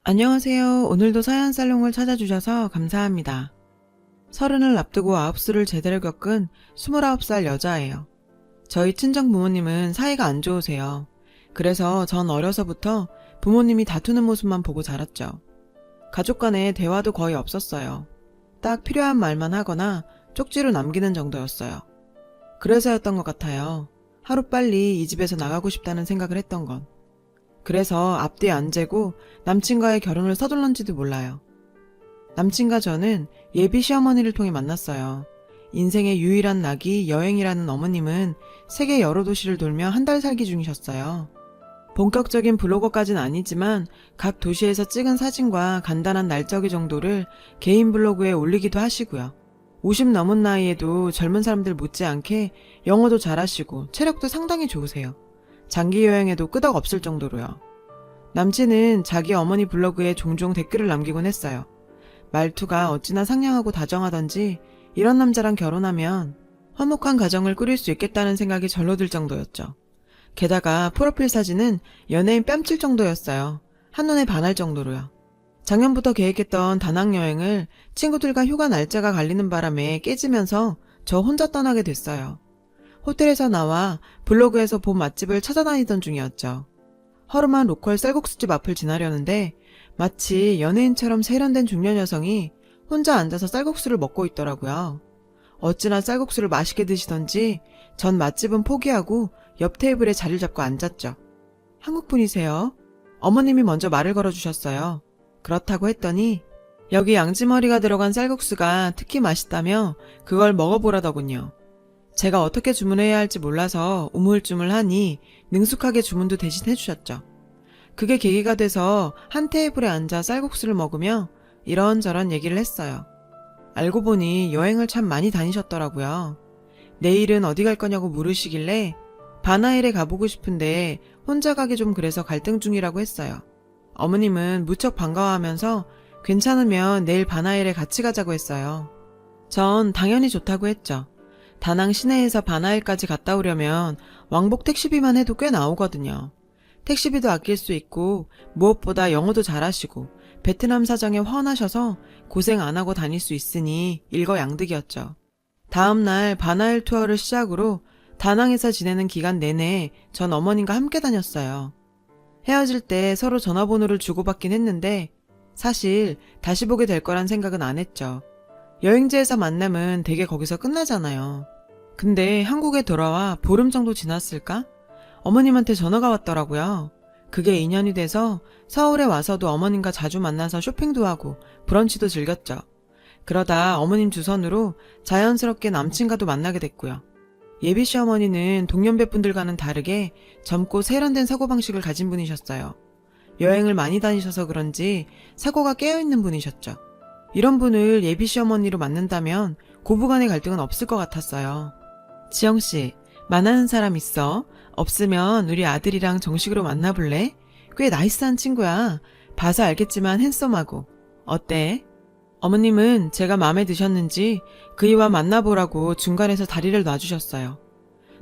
안녕하세요. 오늘도 사연살롱을 찾아주셔서 감사합니다. 서른을 앞두고 아홉수를 제대로 겪은 29살 여자예요. 저희 친정 부모님은 사이가 안 좋으세요. 그래서 전 어려서부터 부모님이 다투는 모습만 보고 자랐죠. 가족 간에 대화도 거의 없었어요. 딱 필요한 말만 하거나 쪽지로 남기는 정도였어요. 그래서였던 것 같아요. 하루빨리 이 집에서 나가고 싶다는 생각을 했던 건. 그래서 앞뒤 안 재고 남친과의 결혼을 서둘렀는지도 몰라요. 남친과 저는 예비 시어머니를 통해 만났어요. 인생의 유일한 낙이 여행이라는 어머님은 세계 여러 도시를 돌며 한 달 살기 중이셨어요. 본격적인 블로거까진 아니지만 각 도시에서 찍은 사진과 간단한 날짜기 정도를 개인 블로그에 올리기도 하시고요. 50 넘은 나이에도 젊은 사람들 못지않게 영어도 잘하시고 체력도 상당히 좋으세요. 장기 여행에도 끄덕 없을 정도로요. 남친은 자기 어머니 블로그에 종종 댓글을 남기곤 했어요. 말투가 어찌나 상냥하고 다정하던지 이런 남자랑 결혼하면 화목한 가정을 꾸릴 수 있겠다는 생각이 절로 들 정도였죠. 게다가 프로필 사진은 연예인 뺨칠 정도였어요. 한눈에 반할 정도로요. 작년부터 계획했던 다낭 여행을 친구들과 휴가 날짜가 갈리는 바람에 깨지면서 저 혼자 떠나게 됐어요. 호텔에서 나와 블로그에서 본 맛집을 찾아다니던 중이었죠. 허름한 로컬 쌀국수집 앞을 지나려는데 마치 연예인처럼 세련된 중년 여성이 혼자 앉아서 쌀국수를 먹고 있더라고요. 어찌나 쌀국수를 맛있게 드시던지 전 맛집은 포기하고 옆 테이블에 자리를 잡고 앉았죠. 한국분이세요? 어머님이 먼저 말을 걸어주셨어요. 그렇다고 했더니 여기 양지머리가 들어간 쌀국수가 특히 맛있다며 그걸 먹어보라더군요. 제가 어떻게 주문해야 할지 몰라서 우물쭈물하니 능숙하게 주문도 대신 해주셨죠. 그게 계기가 돼서 한 테이블에 앉아 쌀국수를 먹으며 이런저런 얘기를 했어요. 알고 보니 여행을 참 많이 다니셨더라고요. 내일은 어디 갈 거냐고 물으시길래 바나일에 가보고 싶은데 혼자 가기 좀 그래서 갈등 중이라고 했어요. 어머님은 무척 반가워하면서 괜찮으면 내일 바나일에 같이 가자고 했어요. 전 당연히 좋다고 했죠. 다낭 시내에서 바나일까지 갔다 오려면 왕복 택시비만 해도 꽤 나오거든요. 택시비도 아낄 수 있고 무엇보다 영어도 잘하시고 베트남 사정에 훤하셔서 고생 안 하고 다닐 수 있으니 일거양득이었죠. 다음날 바나일 투어를 시작으로 다낭에서 지내는 기간 내내 전 어머님과 함께 다녔어요. 헤어질 때 서로 전화번호를 주고받긴 했는데 사실 다시 보게 될 거란 생각은 안 했죠. 여행지에서 만남은 대개 거기서 끝나잖아요. 근데 한국에 돌아와 보름 정도 지났을까? 어머님한테 전화가 왔더라고요. 그게 인연이 돼서 서울에 와서도 어머님과 자주 만나서 쇼핑도 하고 브런치도 즐겼죠. 그러다 어머님 주선으로 자연스럽게 남친과도 만나게 됐고요. 예비 시어머니는 동년배분들과는 다르게 젊고 세련된 사고방식을 가진 분이셨어요. 여행을 많이 다니셔서 그런지 사고가 깨어있는 분이셨죠. 이런 분을 예비 시어머니로 만난다면 고부간의 갈등은 없을 것 같았어요. 지영씨, 만나는 사람 있어? 없으면 우리 아들이랑 정식으로 만나볼래? 꽤 나이스한 친구야. 봐서 알겠지만 핸섬하고. 어때? 어머님은 제가 마음에 드셨는지 그이와 만나보라고 중간에서 다리를 놔주셨어요.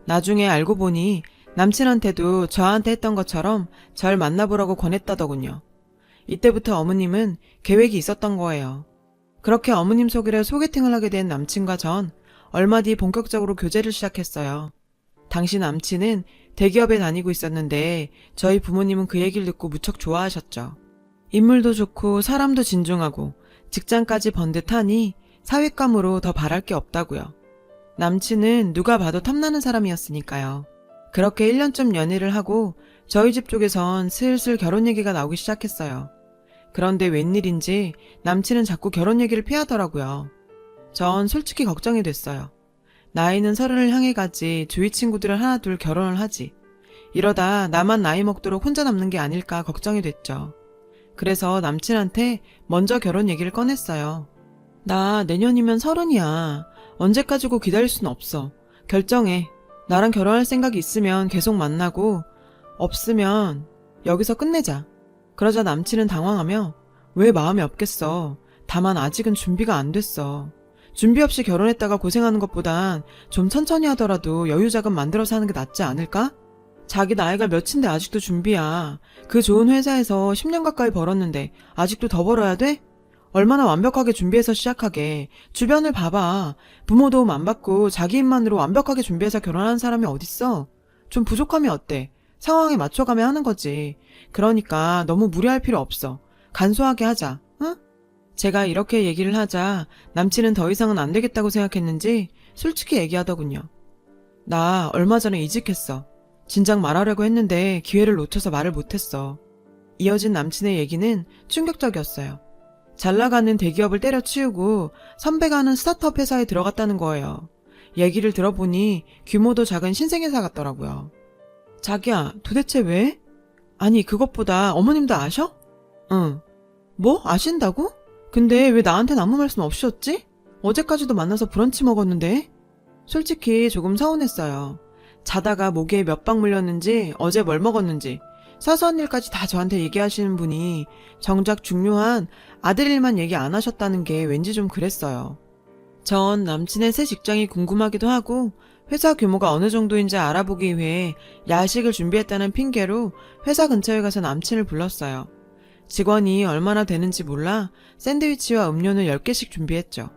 나중에 알고 보니 남친한테도 저한테 했던 것처럼 절 만나보라고 권했다더군요. 이때부터 어머님은 계획이 있었던 거예요. 그렇게 어머님 소개로 소개팅을 하게 된 남친과 전 얼마 뒤 본격적으로 교제를 시작했어요. 당시 남친은 대기업에 다니고 있었는데 저희 부모님은 그 얘기를 듣고 무척 좋아하셨죠. 인물도 좋고 사람도 진중하고 직장까지 번듯하니 사윗감으로 더 바랄 게 없다고요. 남친은 누가 봐도 탐나는 사람이었으니까요. 그렇게 1년쯤 연애를 하고 저희 집 쪽에선 슬슬 결혼 얘기가 나오기 시작했어요. 그런데 웬일인지 남친은 자꾸 결혼 얘기를 피하더라고요. 전 솔직히 걱정이 됐어요. 나이는 30을 향해 가지 주위 친구들은 하나 둘 결혼을 하지. 이러다 나만 나이 먹도록 혼자 남는 게 아닐까 걱정이 됐죠. 그래서 남친한테 먼저 결혼 얘기를 꺼냈어요. 나 내년이면 30이야. 언제까지고 기다릴 순 없어. 결정해. 나랑 결혼할 생각이 있으면 계속 만나고 없으면 여기서 끝내자. 그러자 남친은 당황하며 왜 마음이 없겠어. 다만 아직은 준비가 안 됐어. 준비 없이 결혼했다가 고생하는 것보단 좀 천천히 하더라도 여유 자금 만들어서 하는 게 낫지 않을까? 자기 나이가 몇인데 아직도 준비야. 그 좋은 회사에서 10년 가까이 벌었는데 아직도 더 벌어야 돼? 얼마나 완벽하게 준비해서 시작하게. 주변을 봐봐. 부모 도움 안 받고 자기 힘만으로 완벽하게 준비해서 결혼하는 사람이 어딨어? 좀 부족함이 어때? 상황에 맞춰가며 하는 거지. 그러니까 너무 무리할 필요 없어. 간소하게 하자. 응? 제가 이렇게 얘기를 하자 남친은 더 이상은 안 되겠다고 생각했는지 솔직히 얘기하더군요. 나 얼마 전에 이직했어. 진작 말하려고 했는데 기회를 놓쳐서 말을 못했어. 이어진 남친의 얘기는 충격적이었어요. 잘 나가는 대기업을 때려치우고 선배가 하는 스타트업 회사에 들어갔다는 거예요. 얘기를 들어보니 규모도 작은 신생회사 같더라고요. 자기야, 도대체 왜? 아니, 그것보다 어머님도 아셔? 응. 뭐? 아신다고? 근데 왜 나한텐 아무 말씀 없으셨지? 어제까지도 만나서 브런치 먹었는데? 솔직히 조금 서운했어요. 자다가 모기에 몇 방 물렸는지, 어제 뭘 먹었는지, 사소한 일까지 다 저한테 얘기하시는 분이 정작 중요한 아들 일만 얘기 안 하셨다는 게 왠지 좀 그랬어요. 전 남친의 새 직장이 궁금하기도 하고 회사 규모가 어느 정도인지 알아보기 위해 야식을 준비했다는 핑계로 회사 근처에 가서 남친을 불렀어요. 직원이 얼마나 되는지 몰라 샌드위치와 음료는 10개씩 준비했죠.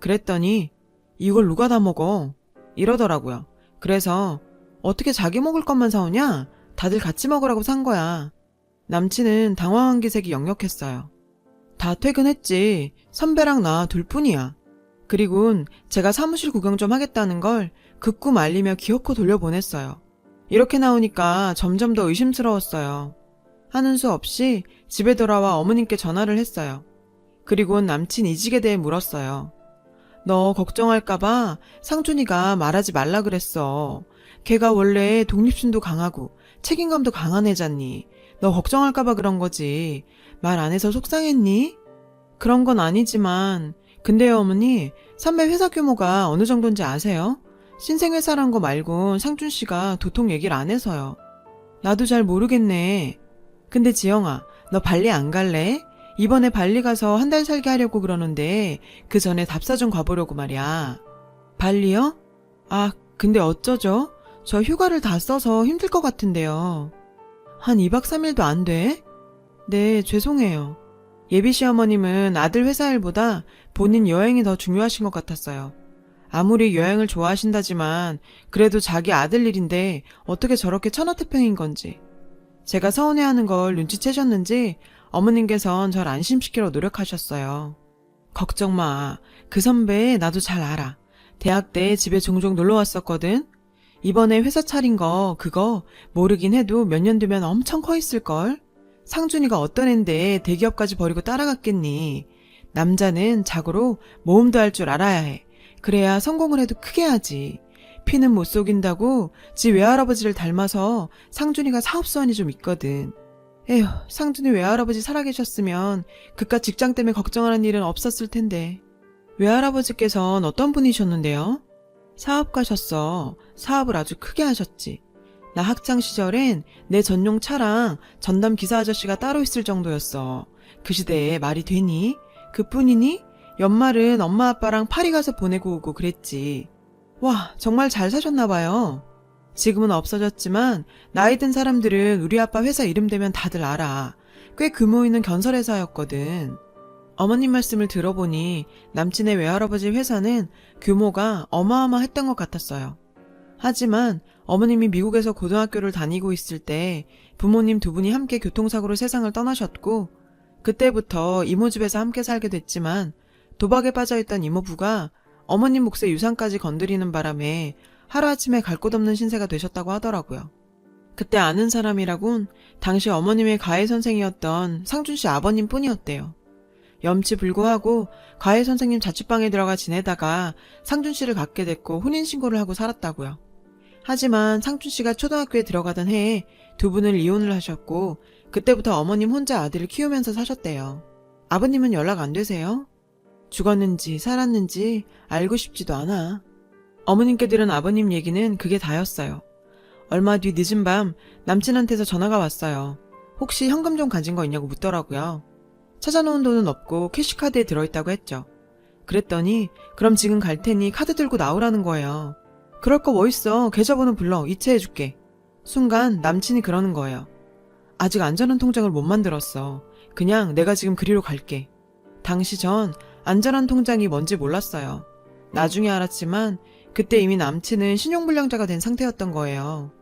그랬더니 이걸 누가 다 먹어? 이러더라고요. 그래서 어떻게 자기 먹을 것만 사오냐? 다들 같이 먹으라고 산 거야. 남친은 당황한 기색이 역력했어요. 다 퇴근했지. 선배랑 나 둘뿐이야. 그리곤 제가 사무실 구경 좀 하겠다는 걸 극구 말리며 기어코 돌려보냈어요. 이렇게 나오니까 점점 더 의심스러웠어요. 하는 수 없이 집에 돌아와 어머님께 전화를 했어요. 그리곤 남친 이직에 대해 물었어요. 너 걱정할까봐 상준이가 말하지 말라 그랬어. 걔가 원래 독립심도 강하고 책임감도 강한 애잖니. 너 걱정할까봐 그런 거지. 말 안 해서 속상했니? 그런 건 아니지만 근데요 어머니, 선배 회사 규모가 어느 정도인지 아세요? 신생회사란 거 말곤 상준 씨가 도통 얘기를 안 해서요. 나도 잘 모르겠네. 근데 지영아, 너 발리 안 갈래? 이번에 발리 가서 한 달 살게 하려고 그러는데 그 전에 답사 좀 가보려고 말이야. 발리요? 아, 근데 어쩌죠? 저 휴가를 다 써서 힘들 것 같은데요. 한 2박 3일도 안 돼? 네, 죄송해요. 예비 시어머님은 아들 회사 일보다 본인 여행이 더 중요하신 것 같았어요. 아무리 여행을 좋아하신다지만 그래도 자기 아들 일인데 어떻게 저렇게 천하태평인 건지. 제가 서운해하는 걸 눈치채셨는지 어머님께선 절 안심시키려 노력하셨어요. 걱정 마. 그 선배 나도 잘 알아. 대학 때 집에 종종 놀러 왔었거든. 이번에 회사 차린 거 그거 모르긴 해도 몇 년 뒤면 엄청 커 있을걸. 상준이가 어떤 앤데 대기업까지 버리고 따라갔겠니. 남자는 자고로 모험도 할 줄 알아야 해. 그래야 성공을 해도 크게 하지. 피는 못 속인다고 지 외할아버지를 닮아서 상준이가 사업수완이 좀 있거든. 에휴, 상준이 외할아버지 살아계셨으면 그깟 직장 때문에 걱정하는 일은 없었을 텐데. 외할아버지께선 어떤 분이셨는데요? 사업가셨어. 사업을 아주 크게 하셨지. 나 학창시절엔 내 전용 차랑 전담 기사 아저씨가 따로 있을 정도였어. 그 시대에 말이 되니? 그뿐이니? 연말은 엄마 아빠랑 파리 가서 보내고 오고 그랬지. 와, 정말 잘 사셨나봐요. 지금은 없어졌지만 나이 든 사람들은 우리 아빠 회사 이름 대면 다들 알아. 꽤 규모 있는 건설회사였거든. 어머님 말씀을 들어보니 남친의 외할아버지 회사는 규모가 어마어마했던 것 같았어요. 하지만 어머님이 미국에서 고등학교를 다니고 있을 때 부모님 두 분이 함께 교통사고로 세상을 떠나셨고 그때부터 이모 집에서 함께 살게 됐지만 도박에 빠져있던 이모부가 어머님 몫의 유산까지 건드리는 바람에 하루아침에 갈 곳 없는 신세가 되셨다고 하더라고요. 그때 아는 사람이라곤 당시 어머님의 가해 선생이었던 상준 씨 아버님 뿐이었대요. 염치불구하고 가해 선생님 자취방에 들어가 지내다가 상준 씨를 갖게 됐고 혼인신고를 하고 살았다고요. 하지만 상준 씨가 초등학교에 들어가던 해에 두 분을 이혼을 하셨고 그때부터 어머님 혼자 아들을 키우면서 사셨대요. 아버님은 연락 안 되세요? 죽었는지 살았는지 알고 싶지도 않아. 어머님께 들은 아버님 얘기는 그게 다였어요. 얼마 뒤 늦은 밤 남친한테서 전화가 왔어요. 혹시 현금 좀 가진 거 있냐고 묻더라고요. 찾아놓은 돈은 없고 캐시카드에 들어있다고 했죠. 그랬더니 그럼 지금 갈 테니 카드 들고 나오라는 거예요. 그럴 거 뭐 있어. 계좌번호 불러. 이체해줄게. 순간 남친이 그러는 거예요. 아직 안전한 통장을 못 만들었어. 그냥 내가 지금 그리로 갈게. 당시 전 안전한 통장이 뭔지 몰랐어요. 나중에 알았지만 그때 이미 남친은 신용불량자가 된 상태였던 거예요.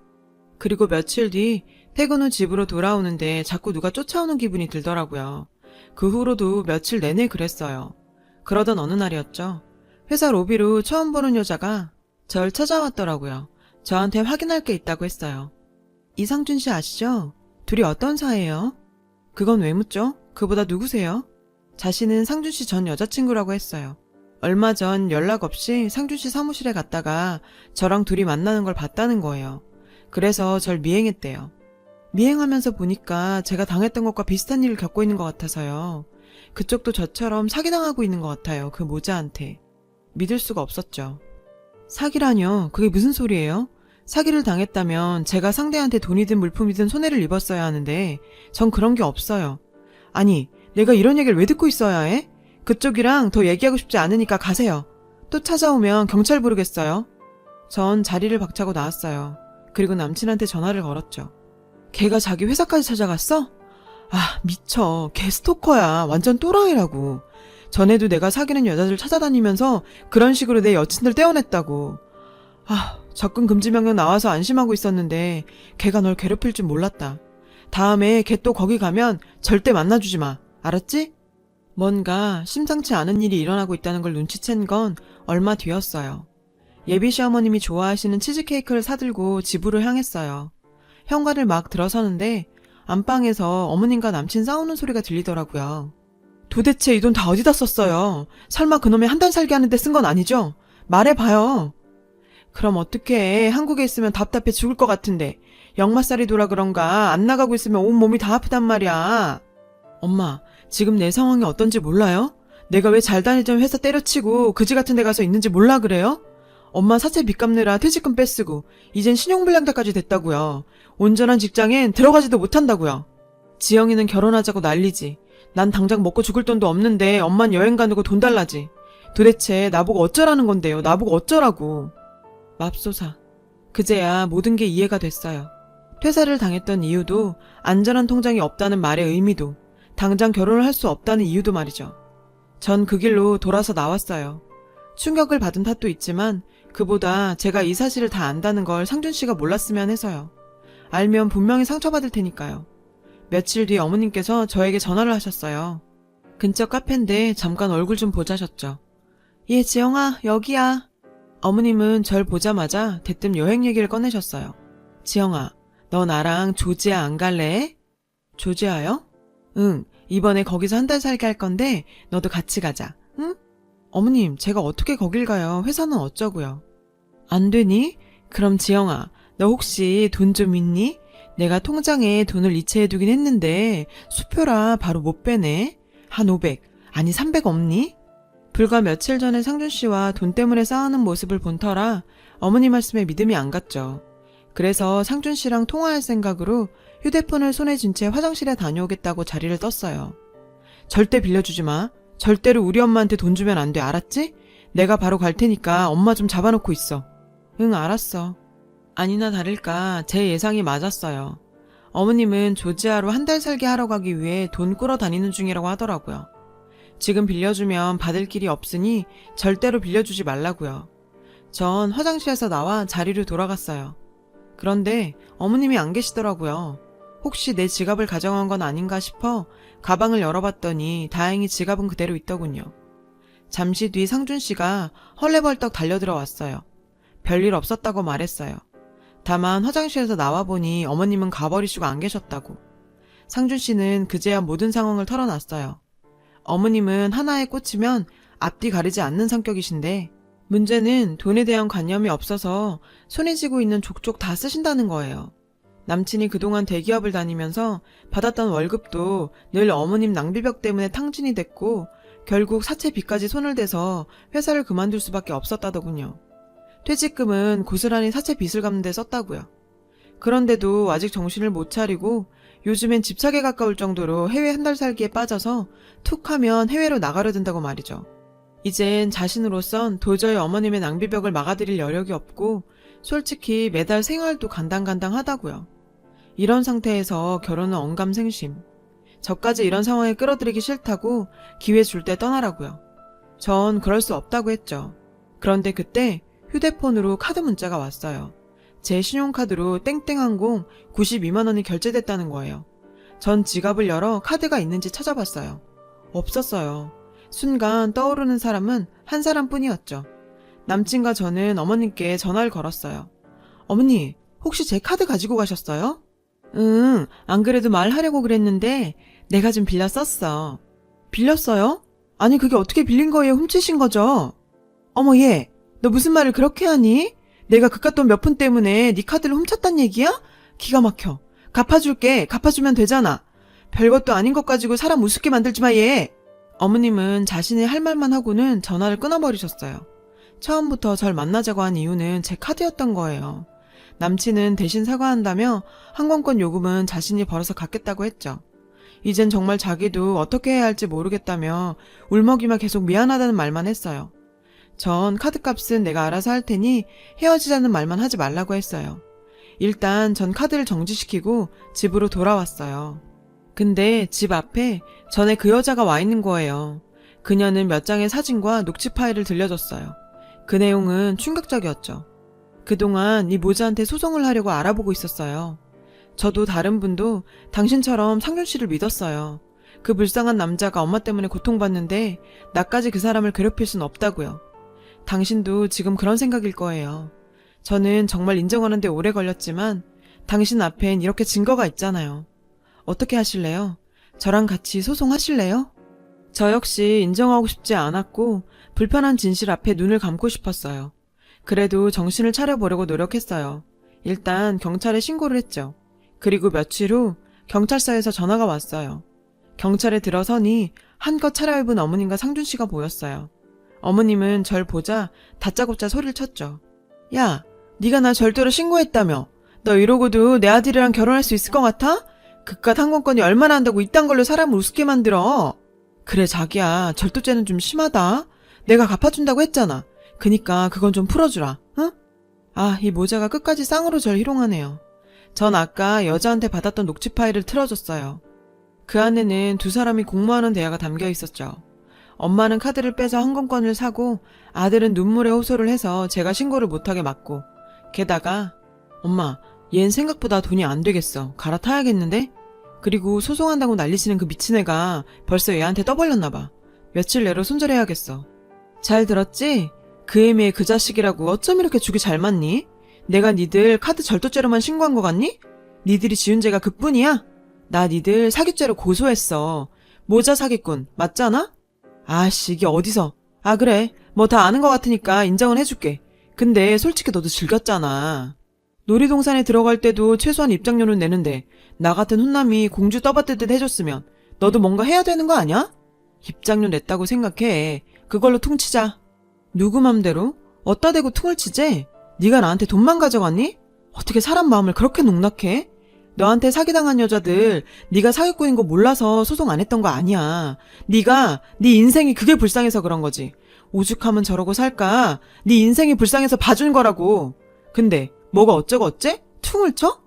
그리고 며칠 뒤 퇴근 후 집으로 돌아오는데 자꾸 누가 쫓아오는 기분이 들더라고요. 그 후로도 며칠 내내 그랬어요. 그러던 어느 날이었죠. 회사 로비로 처음 보는 여자가 절 찾아왔더라고요. 저한테 확인할 게 있다고 했어요. 이상준 씨 아시죠? 둘이 어떤 사이예요? 그건 왜 묻죠? 그보다 누구세요? 자신은 상준 씨 전 여자친구라고 했어요. 얼마 전 연락 없이 상준 씨 사무실에 갔다가 저랑 둘이 만나는 걸 봤다는 거예요. 그래서 절 미행했대요. 미행하면서 보니까 제가 당했던 것과 비슷한 일을 겪고 있는 것 같아서요. 그쪽도 저처럼 사기당하고 있는 것 같아요. 그 모자한테. 믿을 수가 없었죠. 사기라뇨? 그게 무슨 소리예요? 사기를 당했다면 제가 상대한테 돈이든 물품이든 손해를 입었어야 하는데 전 그런 게 없어요. 아니, 내가 이런 얘기를 왜 듣고 있어야 해? 그쪽이랑 더 얘기하고 싶지 않으니까 가세요. 또 찾아오면 경찰 부르겠어요. 전 자리를 박차고 나왔어요. 그리고 남친한테 전화를 걸었죠. 걔가 자기 회사까지 찾아갔어? 아, 미쳐. 걔 스토커야. 완전 또라이라고. 전에도 내가 사귀는 여자들 찾아다니면서 그런 식으로 내 여친들 떼어냈다고. 아, 접근 금지 명령 나와서 안심하고 있었는데 걔가 널 괴롭힐 줄 몰랐다. 다음에 걔 또 거기 가면 절대 만나주지 마. 알았지? 뭔가 심상치 않은 일이 일어나고 있다는 걸 눈치챈 건 얼마 뒤였어요. 예비 시어머님이 좋아하시는 치즈케이크를 사들고 집으로 향했어요. 현관을 막 들어서는데 안방에서 어머님과 남친 싸우는 소리가 들리더라고요. 도대체 이 돈 다 어디다 썼어요? 설마 그놈이 한 달 살게 하는데 쓴 건 아니죠? 말해봐요. 그럼 어떡해. 한국에 있으면 답답해 죽을 것 같은데 역마살이 돌아 그런가 안 나가고 있으면 온몸이 다 아프단 말이야. 엄마, 지금 내 상황이 어떤지 몰라요? 내가 왜 잘 다니던 회사 때려치고 그지 같은 데 가서 있는지 몰라 그래요? 엄마 사채 빚 갚느라 퇴직금 뺏쓰고 이젠 신용불량자까지 됐다고요. 온전한 직장엔 들어가지도 못한다고요. 지영이는 결혼하자고 난리지. 난 당장 먹고 죽을 돈도 없는데 엄만 여행 가느고 돈 달라지. 도대체 나보고 어쩌라는 건데요. 나보고 어쩌라고. 맙소사. 그제야 모든 게 이해가 됐어요. 퇴사를 당했던 이유도 안전한 통장이 없다는 말의 의미도 당장 결혼을 할 수 없다는 이유도 말이죠. 전 그 길로 돌아서 나왔어요. 충격을 받은 탓도 있지만 그보다 제가 이 사실을 다 안다는 걸 상준 씨가 몰랐으면 해서요. 알면 분명히 상처받을 테니까요. 며칠 뒤 어머님께서 저에게 전화를 하셨어요. 근처 카페인데 잠깐 얼굴 좀 보자셨죠. 예, 지영아, 여기야. 어머님은 절 보자마자 대뜸 여행 얘기를 꺼내셨어요. 지영아, 너 나랑 조지아 안 갈래? 조지아요? 응, 이번에 거기서 한 달 살게 할 건데 너도 같이 가자. 응? 어머님, 제가 어떻게 거길 가요? 회사는 어쩌고요? 안 되니? 그럼 지영아, 너 혹시 돈 좀 있니? 내가 통장에 돈을 이체해두긴 했는데 수표라 바로 못 빼네. 한 500, 아니 300 없니? 불과 며칠 전에 상준 씨와 돈 때문에 싸우는 모습을 본 터라 어머니 말씀에 믿음이 안 갔죠. 그래서 상준 씨랑 통화할 생각으로 휴대폰을 손에 쥔 채 화장실에 다녀오겠다고 자리를 떴어요. 절대 빌려주지 마. 절대로 우리 엄마한테 돈 주면 안 돼. 알았지? 내가 바로 갈 테니까 엄마 좀 잡아놓고 있어. 응, 알았어. 아니나 다를까 제 예상이 맞았어요. 어머님은 조지아로 한 달 살게 하러 가기 위해 돈 꾸러 다니는 중이라고 하더라고요. 지금 빌려주면 받을 길이 없으니 절대로 빌려주지 말라고요. 전 화장실에서 나와 자리로 돌아갔어요. 그런데 어머님이 안 계시더라고요. 혹시 내 지갑을 가져간 건 아닌가 싶어 가방을 열어봤더니 다행히 지갑은 그대로 있더군요. 잠시 뒤 상준 씨가 헐레벌떡 달려들어왔어요. 별일 없었다고 말했어요. 다만 화장실에서 나와보니 어머님은 가버리시고 안 계셨다고. 상준 씨는 그제야 모든 상황을 털어놨어요. 어머님은 하나에 꽂히면 앞뒤 가리지 않는 성격이신데 문제는 돈에 대한 관념이 없어서 손에 쥐고 있는 족족 다 쓰신다는 거예요. 남친이 그동안 대기업을 다니면서 받았던 월급도 늘 어머님 낭비벽 때문에 탕진이 됐고 결국 사채 빚까지 손을 대서 회사를 그만둘 수밖에 없었다더군요. 퇴직금은 고스란히 사채 빚을 갚는 데 썼다고요. 그런데도 아직 정신을 못 차리고 요즘엔 집착에 가까울 정도로 해외 한 달 살기에 빠져서 툭 하면 해외로 나가려 든다고 말이죠. 이젠 자신으로선 도저히 어머님의 낭비벽을 막아드릴 여력이 없고 솔직히 매달 생활도 간당간당하다고요. 이런 상태에서 결혼은 언감생심. 저까지 이런 상황에 끌어들이기 싫다고 기회 줄 때 떠나라고요. 전 그럴 수 없다고 했죠. 그런데 그때 휴대폰으로 카드 문자가 왔어요. 제 신용카드로 땡땡항공 92만 원이 결제됐다는 거예요. 전 지갑을 열어 카드가 있는지 찾아봤어요. 없었어요. 순간 떠오르는 사람은 한 사람뿐이었죠. 남친과 저는 어머님께 전화를 걸었어요. 어머니, 혹시 제 카드 가지고 가셨어요? 응, 안 그래도 말하려고 그랬는데 내가 좀 빌려 썼어. 빌렸어요? 아니 그게 어떻게 빌린 거예요? 훔치신 거죠? 어머 얘, 너 무슨 말을 그렇게 하니? 내가 그깟 돈 몇 푼 때문에 네 카드를 훔쳤단 얘기야? 기가 막혀. 갚아줄게. 갚아주면 되잖아. 별것도 아닌 것 가지고 사람 우습게 만들지 마 얘. 어머님은 자신이 할 말만 하고는 전화를 끊어버리셨어요. 처음부터 절 만나자고 한 이유는 제 카드였던 거예요. 남친은 대신 사과한다며 항공권 요금은 자신이 벌어서 갚겠다고 했죠. 이젠 정말 자기도 어떻게 해야 할지 모르겠다며 울먹이며 계속 미안하다는 말만 했어요. 전 카드값은 내가 알아서 할 테니 헤어지자는 말만 하지 말라고 했어요. 일단 전 카드를 정지시키고 집으로 돌아왔어요. 근데 집 앞에 전에 그 여자가 와 있는 거예요. 그녀는 몇 장의 사진과 녹취 파일을 들려줬어요. 그 내용은 충격적이었죠. 그동안 이 모자한테 소송을 하려고 알아보고 있었어요. 저도 다른 분도 당신처럼 상준 씨를 믿었어요. 그 불쌍한 남자가 엄마 때문에 고통받는데 나까지 그 사람을 괴롭힐 순 없다고요. 당신도 지금 그런 생각일 거예요. 저는 정말 인정하는데 오래 걸렸지만 당신 앞엔 이렇게 증거가 있잖아요. 어떻게 하실래요? 저랑 같이 소송하실래요? 저 역시 인정하고 싶지 않았고 불편한 진실 앞에 눈을 감고 싶었어요. 그래도 정신을 차려보려고 노력했어요. 일단 경찰에 신고를 했죠. 그리고 며칠 후 경찰서에서 전화가 왔어요. 경찰에 들어서니 한껏 차려입은 어머님과 상준 씨가 보였어요. 어머님은 절 보자 다짜고짜 소리를 쳤죠. 야, 네가 나 절도로 신고했다며. 너 이러고도 내 아들이랑 결혼할 수 있을 것 같아? 그깟 항공권이 얼마나 한다고 이딴 걸로 사람을 우습게 만들어. 그래 자기야, 절도죄는 좀 심하다. 내가 갚아준다고 했잖아. 그니까 그건 좀 풀어주라. 응? 아, 이 모자가 끝까지 쌍으로 절 희롱하네요. 전 아까 여자한테 받았던 녹취 파일을 틀어줬어요. 그 안에는 두 사람이 공모하는 대화가 담겨 있었죠. 엄마는 카드를 빼서 항공권을 사고 아들은 눈물에 호소를 해서 제가 신고를 못하게 막고, 게다가 엄마, 얜 생각보다 돈이 안 되겠어. 갈아타야겠는데? 그리고 소송한다고 난리치는 그 미친 애가 벌써 얘한테 떠벌렸나 봐. 며칠 내로 손절해야겠어. 잘 들었지? 그 애미의 그 자식이라고 어쩜 이렇게 죽이 잘 맞니? 내가 니들 카드 절도죄로만 신고한 거 같니? 니들이 지은 죄가 그뿐이야? 나 니들 사기죄로 고소했어. 모자 사기꾼 맞잖아? 아씨 이게 어디서. 아 그래 뭐 다 아는 거 같으니까 인정은 해줄게. 근데 솔직히 너도 즐겼잖아. 놀이동산에 들어갈 때도 최소한 입장료는 내는데 나 같은 훈남이 공주 떠받들듯 해줬으면 너도 뭔가 해야 되는 거 아니야? 입장료 냈다고 생각해. 그걸로 퉁치자. 누구 맘대로? 어따 대고 퉁을 치지? 네가 나한테 돈만 가져갔니? 어떻게 사람 마음을 그렇게 농락해? 너한테 사기당한 여자들 네가 사기꾼인 거 몰라서 소송 안 했던 거 아니야. 네가 네 인생이 그게 불쌍해서 그런 거지. 오죽하면 저러고 살까? 네 인생이 불쌍해서 봐준 거라고. 근데 뭐가 어쩌고 어째? 퉁을 쳐?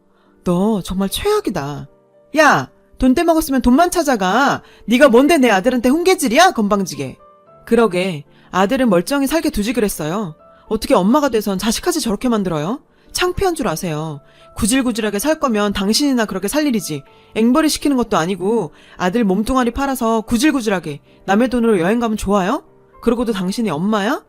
너 정말 최악이다. 야! 돈 떼먹었으면 돈만 찾아가. 네가 뭔데 내 아들한테 훈계질이야? 건방지게. 그러게 아들은 멀쩡히 살게 두지 그랬어요. 어떻게 엄마가 돼선 자식까지 저렇게 만들어요? 창피한 줄 아세요. 구질구질하게 살 거면 당신이나 그렇게 살 일이지. 앵벌이 시키는 것도 아니고 아들 몸뚱아리 팔아서 구질구질하게 남의 돈으로 여행 가면 좋아요? 그러고도 당신이 엄마야?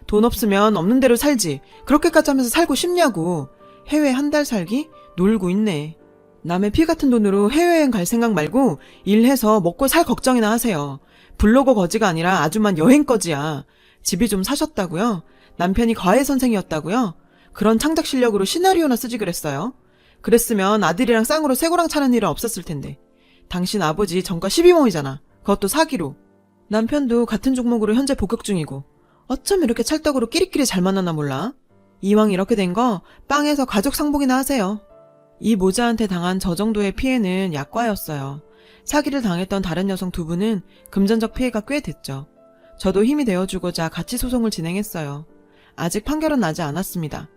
돈 없으면 없는 대로 살지. 그렇게까지 하면서 살고 싶냐고. 해외 한 달 살기? 놀고 있네. 남의 피 같은 돈으로 해외여행 갈 생각 말고 일해서 먹고 살 걱정이나 하세요. 블로거 거지가 아니라 아주만 여행거지야. 집이 좀 사셨다고요? 남편이 과외 선생이었다고요? 그런 창작 실력으로 시나리오나 쓰지 그랬어요. 그랬으면 아들이랑 쌍으로 쇠고랑 차는 일은 없었을 텐데. 당신 아버지 전과 12몸이잖아. 그것도 사기로. 남편도 같은 종목으로 현재 복역 중이고. 어쩜 이렇게 찰떡으로 끼리끼리 잘 만났나 몰라. 이왕 이렇게 된 거 빵에서 가족 상봉이나 하세요. 이 모자한테 당한 저 정도의 피해는 약과였어요. 사기를 당했던 다른 여성 두 분은 금전적 피해가 꽤 됐죠. 저도 힘이 되어주고자 같이 소송을 진행했어요. 아직 판결은 나지 않았습니다.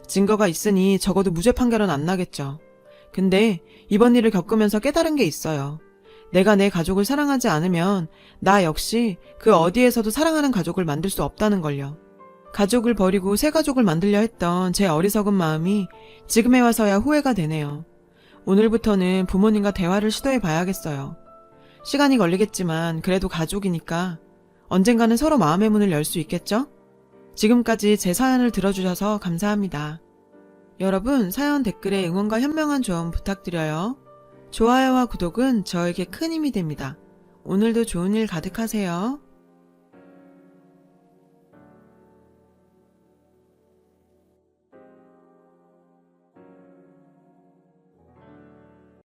증거가 있으니 적어도 무죄 판결은 안 나겠죠. 근데 이번 일을 겪으면서 깨달은 게 있어요. 내가 내 가족을 사랑하지 않으면 나 역시 그 어디에서도 사랑하는 가족을 만들 수 없다는 걸요. 가족을 버리고 새 가족을 만들려 했던 제 어리석은 마음이 지금에 와서야 후회가 되네요. 오늘부터는 부모님과 대화를 시도해 봐야겠어요. 시간이 걸리겠지만 그래도 가족이니까 언젠가는 서로 마음의 문을 열 수 있겠죠? 지금까지 제 사연을 들어주셔서 감사합니다. 여러분, 사연 댓글에 응원과 현명한 조언 부탁드려요. 좋아요와 구독은 저에게 큰 힘이 됩니다. 오늘도 좋은 일 가득하세요.